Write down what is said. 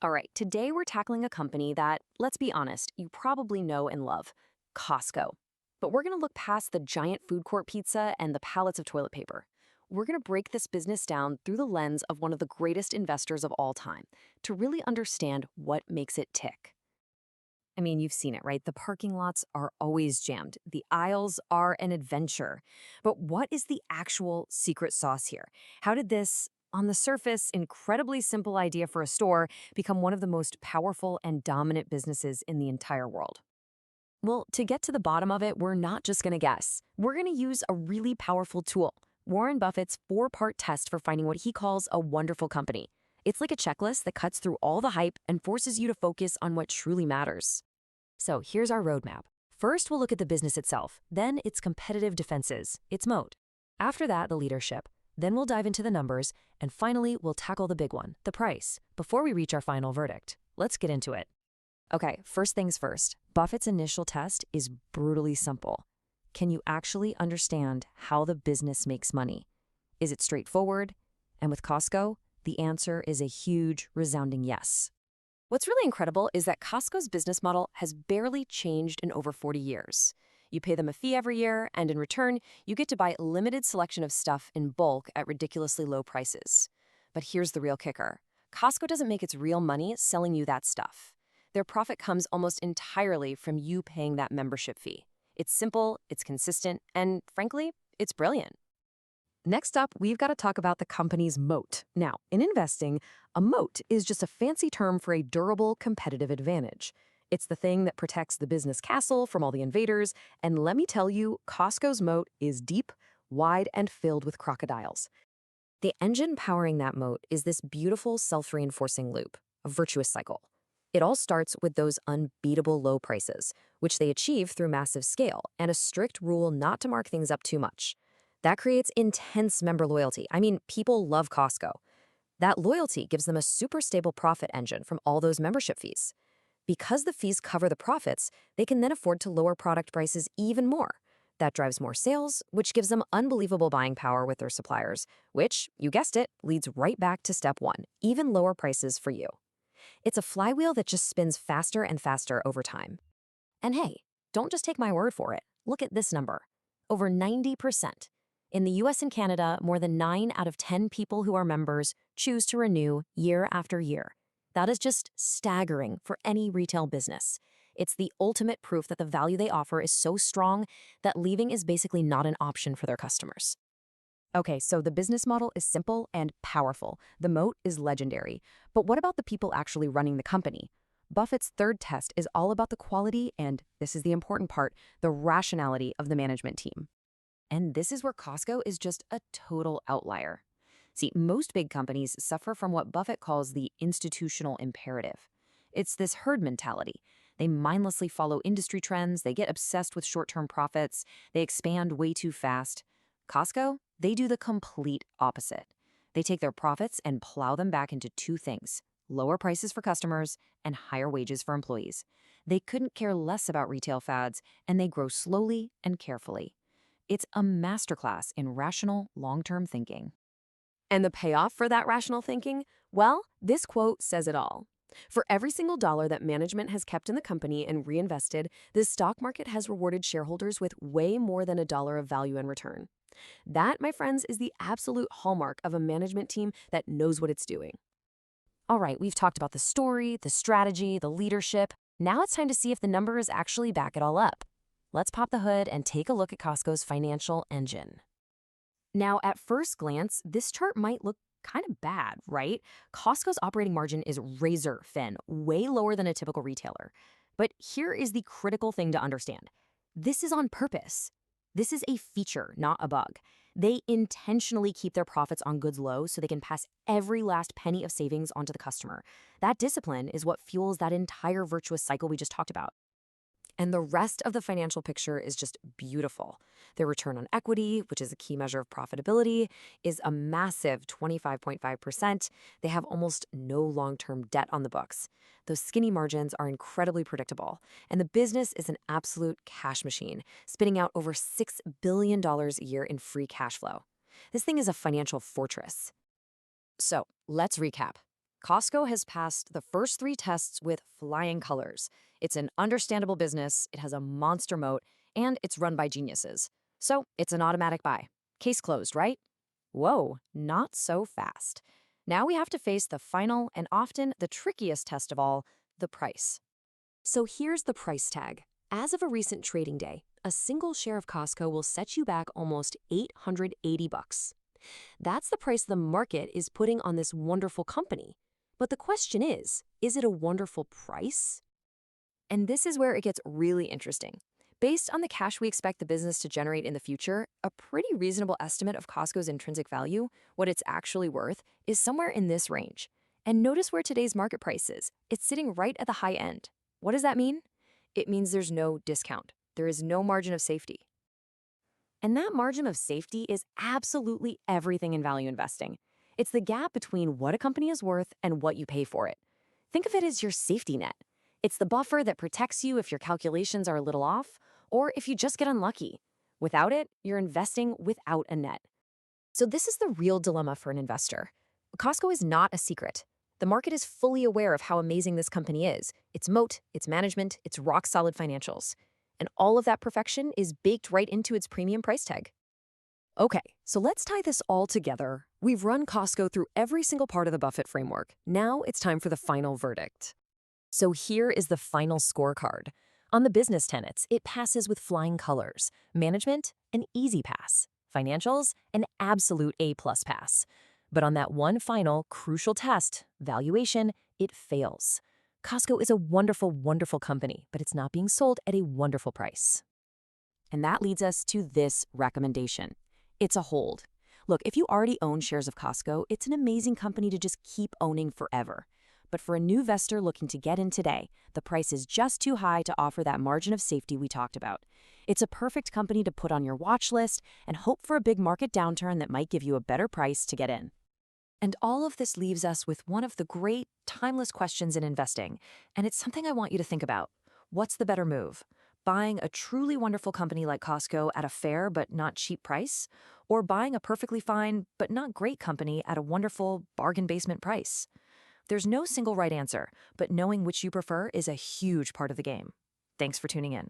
All right, today we're tackling a company that, let's be honest, you probably know and love Costco. But we're going to look past the giant food court pizza and the pallets of toilet paper. We're going to break this business down through the lens of one of the greatest investors of all time to really understand what makes it tick. I mean, you've seen it, right? The parking lots are always jammed. The aisles are an adventure. But what is the actual secret sauce here? How did this, on the surface, incredibly simple idea for a store become one of the most powerful and dominant businesses in the entire world? Well, to get to the bottom of it, we're not just going to guess. We're going to use a really powerful tool, Warren Buffett's four-part test for finding what he calls a wonderful company. It's like a checklist that cuts through all the hype and forces you to focus on what truly matters. So here's our roadmap. First, we'll look at the business itself, then its competitive defenses, its moat. After that, the leadership. Then we'll dive into the numbers, and finally, we'll tackle the big one, the price, before we reach our final verdict. Let's get into it. Okay, first things first. Buffett's initial test is brutally simple. Can you actually understand how the business makes money? Is it straightforward? And with Costco, the answer is a huge, resounding yes. What's really incredible is that Costco's business model has barely changed in over 40 years. You pay them a fee every year, and in return, you get to buy a limited selection of stuff in bulk at ridiculously low prices. But here's the real kicker. Costco doesn't make its real money selling you that stuff. Their profit comes almost entirely from you paying that membership fee. It's simple, it's consistent, and frankly, it's brilliant. Next up, we've got to talk about the company's moat. Now, in investing, a moat is just a fancy term for a durable competitive advantage. It's the thing that protects the business castle from all the invaders, and let me tell you, Costco's moat is deep, wide, and filled with crocodiles. The engine powering that moat is this beautiful self-reinforcing loop, a virtuous cycle. It all starts with those unbeatable low prices, which they achieve through massive scale and a strict rule not to mark things up too much. That creates intense member loyalty. I mean, people love Costco. That loyalty gives them a super stable profit engine from all those membership fees. Because the fees cover the profits, they can then afford to lower product prices even more. That drives more sales, which gives them unbelievable buying power with their suppliers, which, you guessed it, leads right back to step one, even lower prices for you. It's a flywheel that just spins faster and faster over time. And hey, don't just take my word for it. Look at this number. Over 90%. In the US and Canada, more than 9 out of 10 people who are members choose to renew year after year. That is just staggering for any retail business. It's the ultimate proof that the value they offer is so strong that leaving is basically not an option for their customers. Okay, so the business model is simple and powerful. The moat is legendary. But what about the people actually running the company? Buffett's third test is all about the quality and, this is the important part, the rationality of the management team. And this is where Costco is just a total outlier. See, most big companies suffer from what Buffett calls the institutional imperative. It's this herd mentality. They mindlessly follow industry trends, they get obsessed with short-term profits, they expand way too fast. Costco, they do the complete opposite. They take their profits and plow them back into two things: lower prices for customers and higher wages for employees. They couldn't care less about retail fads, and they grow slowly and carefully. It's a masterclass in rational, long-term thinking. And the payoff for that rational thinking? Well, this quote says it all. For every single dollar that management has kept in the company and reinvested, the stock market has rewarded shareholders with way more than $1 of value in return. That, my friends, is the absolute hallmark of a management team that knows what it's doing. All right, we've talked about the story, the strategy, the leadership. Now it's time to see if the numbers actually back it all up. Let's pop the hood and take a look at Costco's financial engine. Now, at first glance, this chart might look kind of bad, right? Costco's operating margin is razor thin, way lower than a typical retailer. But here is the critical thing to understand. This is on purpose. This is a feature, not a bug. They intentionally keep their profits on goods low so they can pass every last penny of savings onto the customer. That discipline is what fuels that entire virtuous cycle we just talked about. And the rest of the financial picture is just beautiful. Their return on equity, which is a key measure of profitability, is a massive 25.5%. They have almost no long-term debt on the books. Those skinny margins are incredibly predictable. And the business is an absolute cash machine, spitting out over $6 billion a year in free cash flow. This thing is a financial fortress. So let's recap. Costco has passed the first three tests with flying colors. It's an understandable business, it has a monster moat, and it's run by geniuses. So it's an automatic buy. Case closed, right? Whoa, not so fast. Now we have to face the final and often the trickiest test of all, the price. So here's the price tag. As of a recent trading day, a single share of Costco will set you back almost $880. That's the price the market is putting on this wonderful company. But the question is it a wonderful price? And this is where it gets really interesting. Based on the cash we expect the business to generate in the future, a pretty reasonable estimate of Costco's intrinsic value, what it's actually worth, is somewhere in this range. And notice where today's market price is. It's sitting right at the high end. What does that mean? It means there's no discount. There is no margin of safety. And that margin of safety is absolutely everything in value investing. It's the gap between what a company is worth and what you pay for it. Think of it as your safety net. It's the buffer that protects you if your calculations are a little off or if you just get unlucky. Without it, you're investing without a net. So this is the real dilemma for an investor. Costco is not a secret. The market is fully aware of how amazing this company is, its moat, its management, its rock-solid financials. And all of that perfection is baked right into its premium price tag. Okay, so let's tie this all together. We've run Costco through every single part of the Buffett framework. Now it's time for the final verdict. So here is the final scorecard. On the business tenets, it passes with flying colors. Management, an easy pass. Financials, an absolute A-plus pass. But on that one final, crucial test, valuation, it fails. Costco is a wonderful, wonderful company, but it's not being sold at a wonderful price. And that leads us to this recommendation. It's a hold. Look, if you already own shares of Costco, it's an amazing company to just keep owning forever. But for a new investor looking to get in today, the price is just too high to offer that margin of safety we talked about. It's a perfect company to put on your watch list and hope for a big market downturn that might give you a better price to get in. And all of this leaves us with one of the great, timeless questions in investing, and it's something I want you to think about. What's the better move? Buying a truly wonderful company like Costco at a fair but not cheap price? Or buying a perfectly fine but not great company at a wonderful bargain basement price? There's no single right answer, but knowing which you prefer is a huge part of the game. Thanks for tuning in.